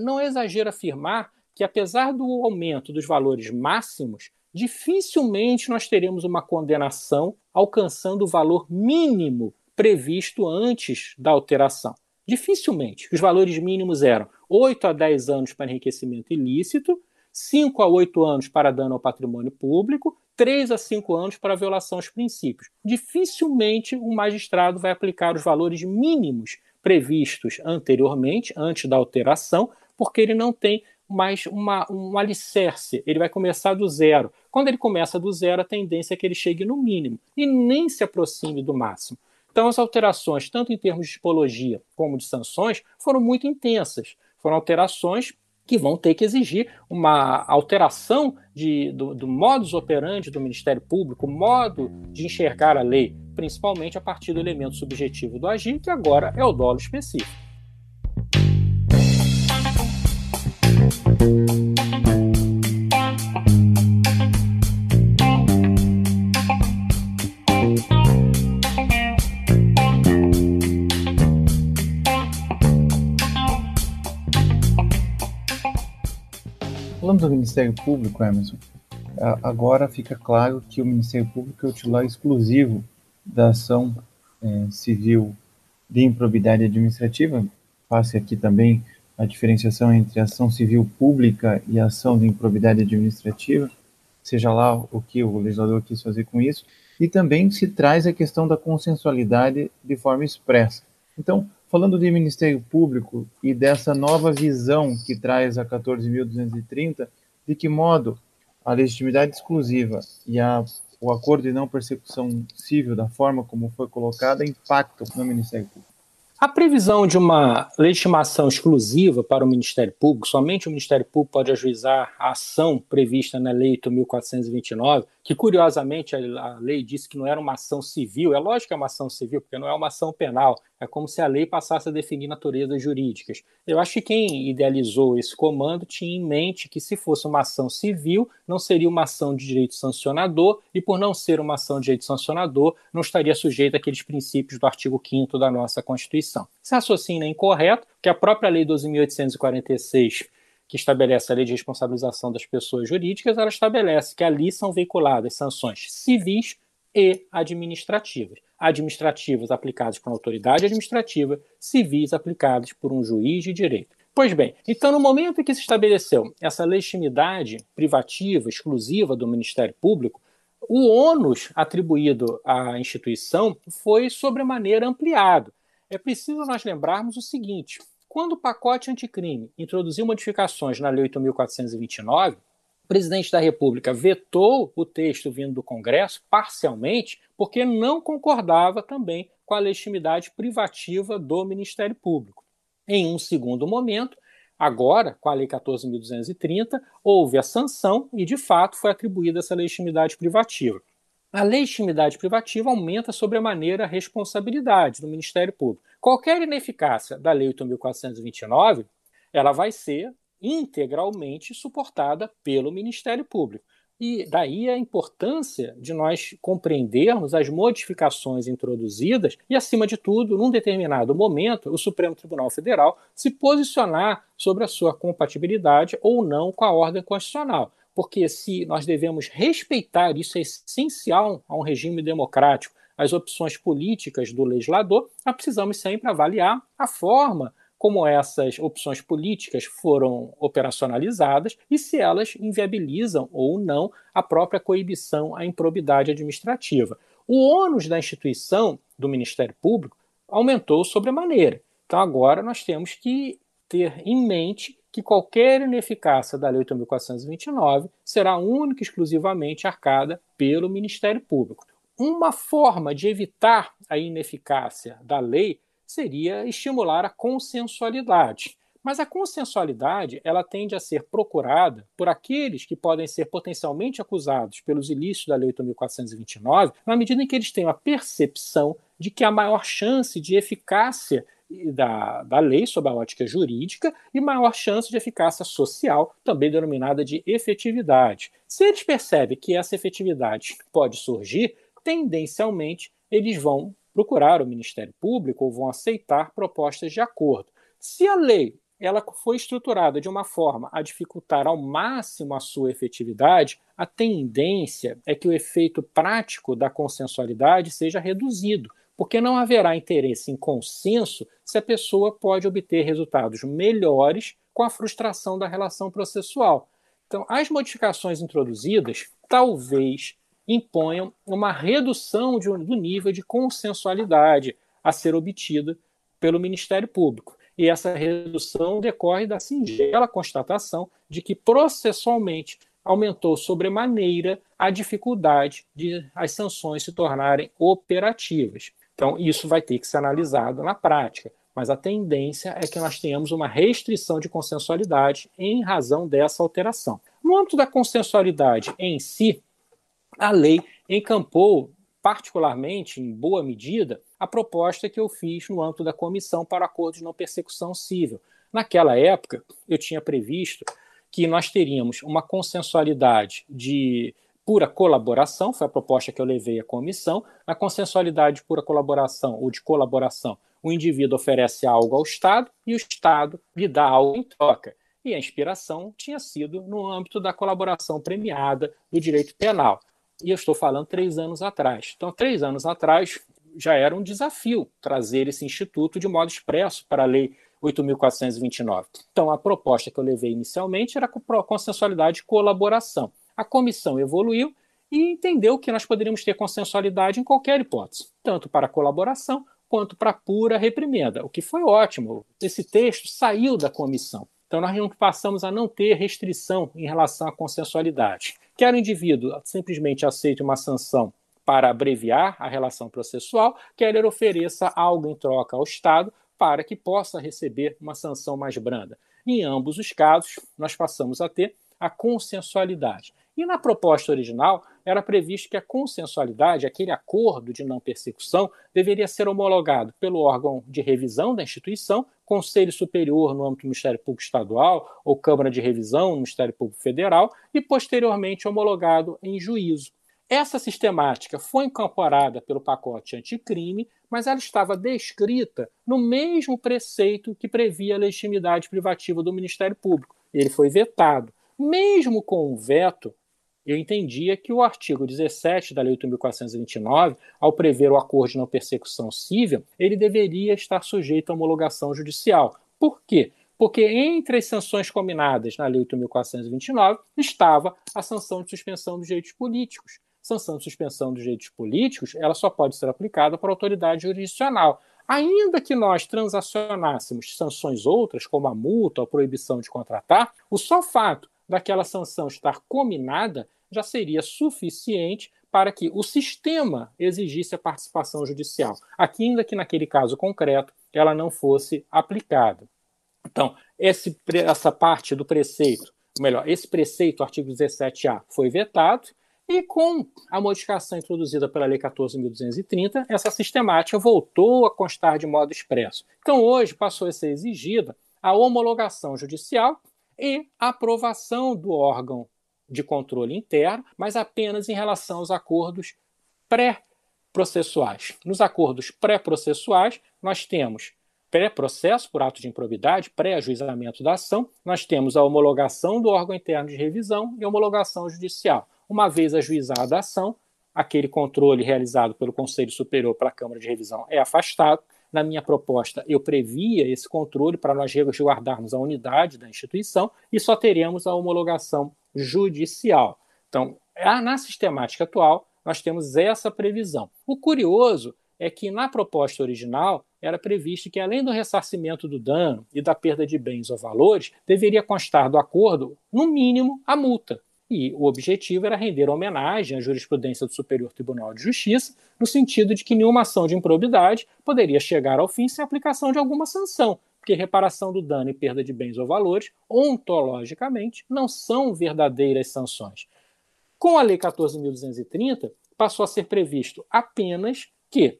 [SPEAKER 3] Não é exagero afirmar que, apesar do aumento dos valores máximos, dificilmente nós teremos uma condenação alcançando o valor mínimo previsto antes da alteração. Dificilmente. Os valores mínimos eram 8 a 10 anos para enriquecimento ilícito, 5 a 8 anos para dano ao patrimônio público, 3 a 5 anos para violação aos princípios. Dificilmente o magistrado vai aplicar os valores mínimos previstos anteriormente, antes da alteração, porque ele não tem mais um alicerce, ele vai começar do zero. Quando ele começa do zero, a tendência é que ele chegue no mínimo e nem se aproxime do máximo. Então, as alterações, tanto em termos de tipologia como de sanções, foram muito intensas. Foram alterações que vão ter que exigir uma alteração do modus operandi do Ministério Público, modo de enxergar a lei, principalmente a partir do elemento subjetivo do agir, que agora é o dolo específico.
[SPEAKER 2] Falando do Ministério Público, Emerson, agora fica claro que o Ministério Público é o titular exclusivo da ação civil de improbidade administrativa. Faça aqui também a diferenciação entre a ação civil pública e a ação de improbidade administrativa. seja lá o que o legislador quis fazer com isso, e também se traz a questão da consensualidade de forma expressa. Então, falando de Ministério Público e dessa nova visão que traz a 14.230, de que modo a legitimidade exclusiva e o acordo de não persecução civil, da forma como foi colocada, impactam no Ministério Público?
[SPEAKER 3] A previsão de uma legitimação exclusiva para o Ministério Público, somente o Ministério Público pode ajuizar a ação prevista na Lei 8.429, que curiosamente a lei disse que não era uma ação civil. É lógico que é uma ação civil, porque não é uma ação penal. É como se a lei passasse a definir naturezas jurídicas. Eu acho que quem idealizou esse comando tinha em mente que, se fosse uma ação civil, não seria uma ação de direito sancionador, e por não ser uma ação de direito sancionador, não estaria sujeita àqueles princípios do artigo 5º da nossa Constituição. Esse raciocínio é incorreto, que a própria Lei 12.846, que estabelece a lei de responsabilização das pessoas jurídicas, ela estabelece que ali são veiculadas sanções civis e administrativas. Administrativas aplicadas por uma autoridade administrativa, civis aplicadas por um juiz de direito. Pois bem, então no momento em que se estabeleceu essa legitimidade privativa, exclusiva do Ministério Público, o ônus atribuído à instituição foi sobremaneira ampliado. É preciso nós lembrarmos o seguinte: quando o pacote anticrime introduziu modificações na Lei 8.429, o presidente da República vetou o texto vindo do Congresso parcialmente, porque não concordava também com a legitimidade privativa do Ministério Público. Em um segundo momento, agora, com a Lei 14.230, houve a sanção e, de fato, foi atribuída essa legitimidade privativa. A legitimidade privativa aumenta sobremaneira a responsabilidade do Ministério Público. Qualquer ineficácia da Lei 8.429, ela vai ser integralmente suportada pelo Ministério Público. E daí a importância de nós compreendermos as modificações introduzidas e, acima de tudo, num determinado momento, o Supremo Tribunal Federal se posicionar sobre a sua compatibilidade ou não com a ordem constitucional. Porque se nós devemos respeitar, isso é essencial a um regime democrático, as opções políticas do legislador, nós precisamos sempre avaliar a forma como essas opções políticas foram operacionalizadas e se elas inviabilizam ou não a própria coibição à improbidade administrativa. O ônus da instituição do Ministério Público aumentou sobremaneira. Então agora nós temos que ter em mente que qualquer ineficácia da Lei 8.429 será única e exclusivamente arcada pelo Ministério Público. Uma forma de evitar a ineficácia da lei seria estimular a consensualidade. Mas a consensualidade ela tende a ser procurada por aqueles que podem ser potencialmente acusados pelos ilícitos da Lei 8.429, na medida em que eles têm a percepção de que há maior chance de eficácia da lei sob a ótica jurídica e maior chance de eficácia social, também denominada de efetividade. Se eles percebem que essa efetividade pode surgir, tendencialmente eles vão procurar o Ministério Público ou vão aceitar propostas de acordo. Se a lei ela foi estruturada de uma forma a dificultar ao máximo a sua efetividade, a tendência é que o efeito prático da consensualidade seja reduzido, porque não haverá interesse em consenso se a pessoa pode obter resultados melhores com a frustração da relação processual. Então, as modificações introduzidas talvez imponham uma redução do nível de consensualidade a ser obtida pelo Ministério Público. E essa redução decorre da singela constatação de que processualmente aumentou sobremaneira a dificuldade de as sanções se tornarem operativas. Então, isso vai ter que ser analisado na prática, mas a tendência é que nós tenhamos uma restrição de consensualidade em razão dessa alteração. No âmbito da consensualidade em si, a lei encampou, particularmente, em boa medida, a proposta que eu fiz no âmbito da Comissão para Acordos de Não Persecução Cível. Naquela época, eu tinha previsto que nós teríamos uma consensualidade de pura colaboração, foi a proposta que eu levei à comissão. Na consensualidade de pura colaboração ou de colaboração, o indivíduo oferece algo ao Estado e o Estado lhe dá algo em troca. E a inspiração tinha sido no âmbito da colaboração premiada do direito penal. E eu estou falando 3 anos atrás. Então, 3 anos atrás, já era um desafio trazer esse instituto de modo expresso para a Lei 8.429. Então, a proposta que eu levei inicialmente era a consensualidade de colaboração. A comissão evoluiu e entendeu que nós poderíamos ter consensualidade em qualquer hipótese, tanto para a colaboração quanto para a pura reprimenda, o que foi ótimo. Esse texto saiu da comissão. Então, nós passamos a não ter restrição em relação à consensualidade. Quer o indivíduo simplesmente aceite uma sanção para abreviar a relação processual, quer ele ofereça algo em troca ao Estado para que possa receber uma sanção mais branda. Em ambos os casos, nós passamos a ter a consensualidade. E na proposta original, era previsto que a consensualidade, aquele acordo de não persecução, deveria ser homologado pelo órgão de revisão da instituição, Conselho Superior no âmbito do Ministério Público Estadual ou Câmara de Revisão no Ministério Público Federal e, posteriormente, homologado em juízo. Essa sistemática foi incorporada pelo pacote anticrime, mas ela estava descrita no mesmo preceito que previa a legitimidade privativa do Ministério Público. Ele foi vetado. Mesmo com o veto, eu entendia que o artigo 17 da Lei 8.429, ao prever o acordo de não persecução civil, ele deveria estar sujeito à homologação judicial. Por quê? Porque entre as sanções combinadas na Lei 8.429 estava a sanção de suspensão dos direitos políticos. Sanção de suspensão dos direitos políticos, ela só pode ser aplicada por autoridade jurisdicional. Ainda que nós transacionássemos sanções outras, como a multa ou a proibição de contratar, o só fato daquela sanção estar combinada já seria suficiente para que o sistema exigisse a participação judicial, ainda que naquele caso concreto ela não fosse aplicada. Então, essa parte do preceito, ou melhor, esse preceito, artigo 17A, foi vetado, e com a modificação introduzida pela Lei 14.230, essa sistemática voltou a constar de modo expresso. Então, hoje passou a ser exigida a homologação judicial e a aprovação do órgão de controle interno, mas apenas em relação aos acordos pré-processuais. Nos acordos pré-processuais, nós temos pré-processo por ato de improbidade, pré-ajuizamento da ação, nós temos a homologação do órgão interno de revisão e a homologação judicial. Uma vez ajuizada a ação, aquele controle realizado pelo Conselho Superior pela Câmara de Revisão é afastado. Na minha proposta, eu previa esse controle para nós resguardarmos a unidade da instituição e só teremos a homologação judicial. Então, na sistemática atual, nós temos essa previsão. O curioso é que na proposta original era previsto que, além do ressarcimento do dano e da perda de bens ou valores, deveria constar do acordo, no mínimo, a multa. E o objetivo era render homenagem à jurisprudência do Superior Tribunal de Justiça, no sentido de que nenhuma ação de improbidade poderia chegar ao fim sem aplicação de alguma sanção, porque reparação do dano e perda de bens ou valores, ontologicamente, não são verdadeiras sanções. Com a Lei 14.230, passou a ser previsto apenas que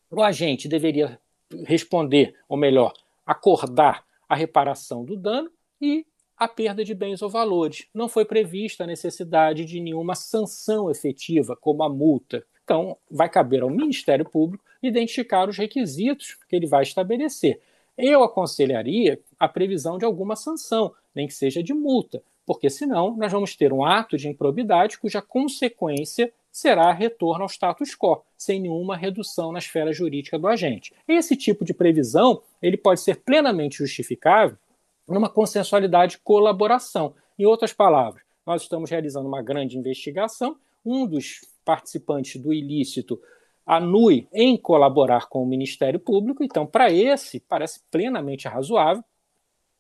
[SPEAKER 3] o agente deveria responder, ou melhor, acordar a reparação do dano e a perda de bens ou valores. Não foi prevista a necessidade de nenhuma sanção efetiva, como a multa. Então, vai caber ao Ministério Público identificar os requisitos que ele vai estabelecer. Eu aconselharia a previsão de alguma sanção, nem que seja de multa, porque senão nós vamos ter um ato de improbidade cuja consequência será retorno ao status quo, sem nenhuma redução na esfera jurídica do agente. Esse tipo de previsão ele pode ser plenamente justificável numa consensualidade de colaboração. Em outras palavras, nós estamos realizando uma grande investigação, um dos participantes do ilícito anui em colaborar com o Ministério Público, então, para esse, parece plenamente razoável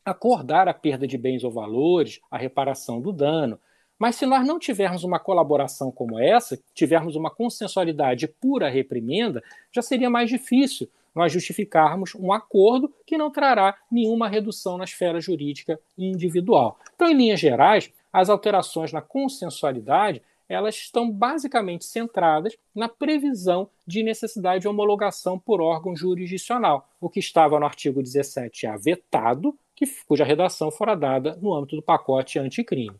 [SPEAKER 3] acordar a perda de bens ou valores, a reparação do dano. Mas se nós não tivermos uma colaboração como essa, tivermos uma consensualidade pura reprimenda, já seria mais difícil nós justificarmos um acordo que não trará nenhuma redução na esfera jurídica individual. Então, em linhas gerais, as alterações na consensualidade elas estão basicamente centradas na previsão de necessidade de homologação por órgão jurisdicional, o que estava no artigo 17A vetado, cuja redação fora dada no âmbito do pacote anticrime.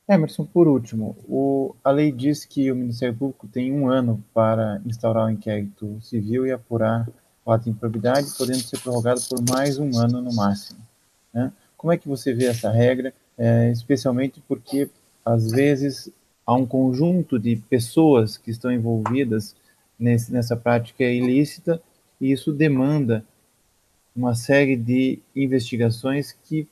[SPEAKER 2] Emerson, por último, a lei diz que o Ministério Público tem 1 ano para instaurar o inquérito civil e apurar o ato de improbidade, podendo ser prorrogado por mais 1 ano no máximo, né? Como é que você vê essa regra, especialmente porque, às vezes, há um conjunto de pessoas que estão envolvidas nessa prática ilícita e isso demanda uma série de investigações que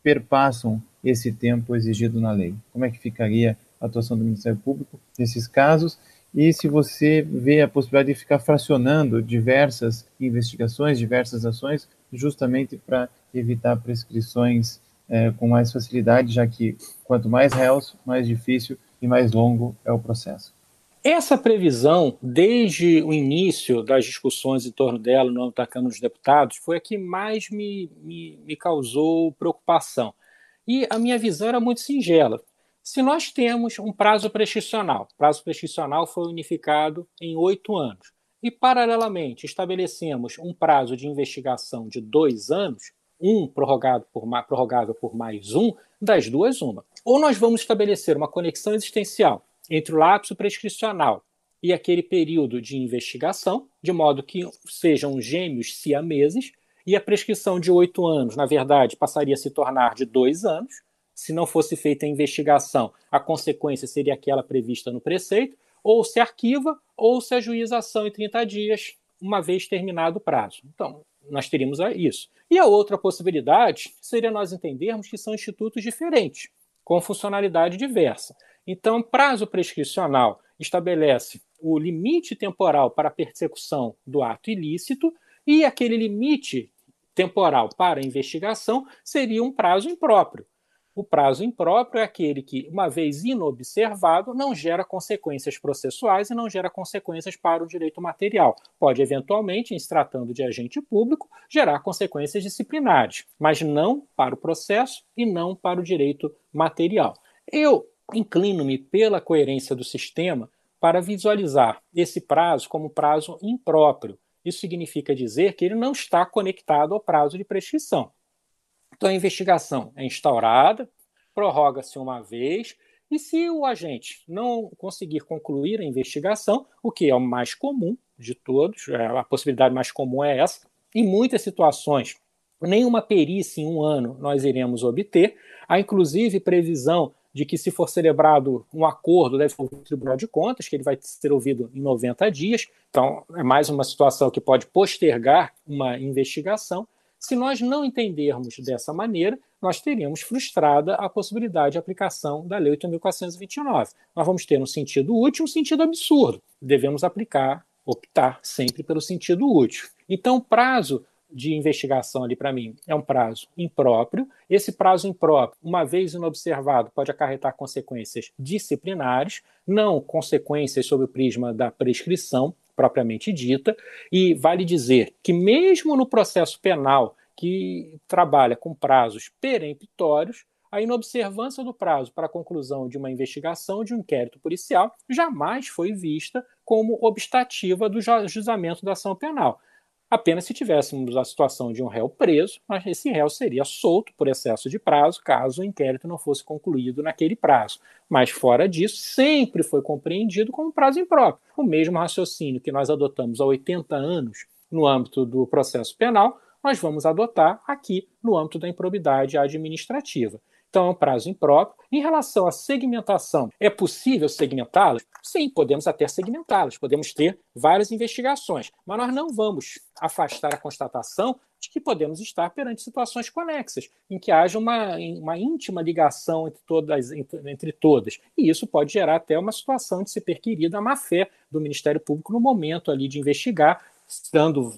[SPEAKER 2] perpassam esse tempo exigido na lei? Como é que ficaria a atuação do Ministério Público nesses casos? E se você vê a possibilidade de ficar fracionando diversas investigações, diversas ações, justamente para evitar prescrições com mais facilidade, já que quanto mais réus, mais difícil e mais longo é o processo.
[SPEAKER 3] Essa previsão, desde o início das discussões em torno dela no âmbito da Câmara dos Deputados, foi a que mais me causou preocupação. E a minha visão era muito singela. Se nós temos um prazo prescricional, o prazo prescricional foi unificado em 8 anos, e, paralelamente, estabelecemos um prazo de investigação de 2 anos, prorrogável por mais das duas, uma. Ou nós vamos estabelecer uma conexão existencial entre o lapso prescricional e aquele período de investigação, de modo que sejam gêmeos siameses, e a prescrição de 8 anos, na verdade, passaria a se tornar de 2 anos. Se não fosse feita a investigação, a consequência seria aquela prevista no preceito, ou se arquiva, ou se ajuiza a ação em 30 dias, uma vez terminado o prazo. Então, nós teríamos isso. E a outra possibilidade seria nós entendermos que são institutos diferentes, com funcionalidade diversa. Então, prazo prescricional estabelece o limite temporal para a persecução do ato ilícito e aquele limite temporal para a investigação seria um prazo impróprio. O prazo impróprio é aquele que, uma vez inobservado, não gera consequências processuais e não gera consequências para o direito material. Pode, eventualmente, em se tratando de agente público, gerar consequências disciplinares, mas não para o processo e não para o direito material. Eu inclino-me pela coerência do sistema para visualizar esse prazo como prazo impróprio. Isso significa dizer que ele não está conectado ao prazo de prescrição. Então, a investigação é instaurada, prorroga-se uma vez, e se o agente não conseguir concluir a investigação, o que é o mais comum de todos, a possibilidade mais comum é essa, em muitas situações, nenhuma perícia em 1 ano nós iremos obter, há inclusive previsão de que, se for celebrado um acordo, deve ouvir o Tribunal de Contas, que ele vai ser ouvido em 90 dias, então é mais uma situação que pode postergar uma investigação. Se nós não entendermos dessa maneira, nós teríamos frustrada a possibilidade de aplicação da Lei 8.429. Nós vamos ter um sentido útil e um sentido absurdo. Devemos optar sempre pelo sentido útil. Então, o prazo de investigação ali, para mim, é um prazo impróprio. Esse prazo impróprio, uma vez inobservado, pode acarretar consequências disciplinares, não consequências sob o prisma da prescrição propriamente dita, e vale dizer que mesmo no processo penal que trabalha com prazos peremptórios, a inobservância do prazo para a conclusão de uma investigação, de um inquérito policial, jamais foi vista como obstativa do juizamento da ação penal. Apenas se tivéssemos a situação de um réu preso, mas esse réu seria solto por excesso de prazo, caso o inquérito não fosse concluído naquele prazo. Mas, fora disso, sempre foi compreendido como prazo impróprio. O mesmo raciocínio que nós adotamos há 80 anos no âmbito do processo penal, nós vamos adotar aqui no âmbito da improbidade administrativa. Então, é um prazo impróprio. Em relação à segmentação, é possível segmentá-las? Sim, podemos até segmentá-las, podemos ter várias investigações, mas nós não vamos afastar a constatação de que podemos estar perante situações conexas, em que haja uma íntima ligação entre todas. E isso pode gerar até uma situação de se perquirir da má-fé do Ministério Público no momento ali de investigar,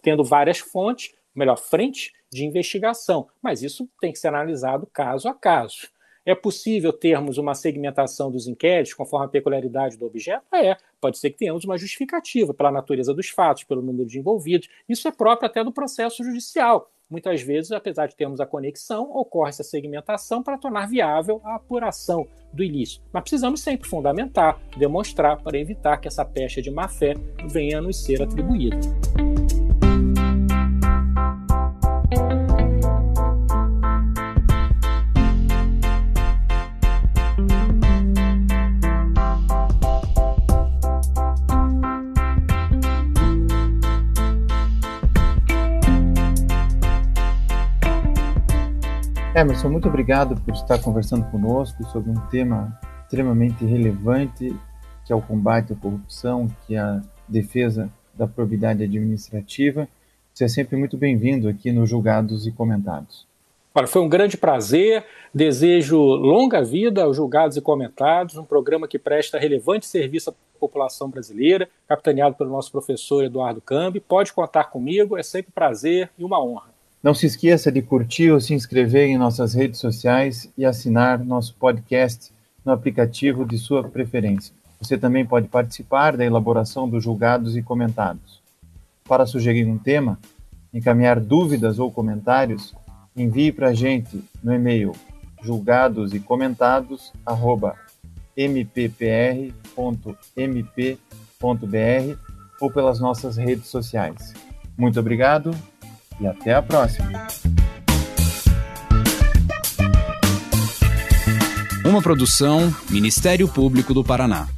[SPEAKER 3] tendo várias frentes de investigação, mas isso tem que ser analisado caso a caso. É possível termos uma segmentação dos inquéritos conforme a peculiaridade do objeto? Pode ser que tenhamos uma justificativa pela natureza dos fatos, pelo número de envolvidos. Isso é próprio até do processo judicial. Muitas vezes, apesar de termos a conexão, ocorre essa segmentação para tornar viável a apuração do ilícito. Mas precisamos sempre fundamentar, demonstrar, para evitar que essa pecha de má-fé venha a nos ser atribuída.
[SPEAKER 2] Emerson, muito obrigado por estar conversando conosco sobre um tema extremamente relevante, que é o combate à corrupção, que é a defesa da probidade administrativa. Você é sempre muito bem-vindo aqui no Julgados e Comentados.
[SPEAKER 3] Olha, foi um grande prazer, desejo longa vida aos Julgados e Comentados, um programa que presta relevante serviço à população brasileira, capitaneado pelo nosso professor Eduardo Cambi. Pode contar comigo, é sempre um prazer e uma honra.
[SPEAKER 2] Não se esqueça de curtir ou se inscrever em nossas redes sociais e assinar nosso podcast no aplicativo de sua preferência. Você também pode participar da elaboração dos Julgados e Comentados. Para sugerir um tema, encaminhar dúvidas ou comentários, envie para a gente no e-mail julgadosecomentados@mppr.mp.br ou pelas nossas redes sociais. Muito obrigado e até a próxima.
[SPEAKER 1] Uma produção Ministério Público do Paraná.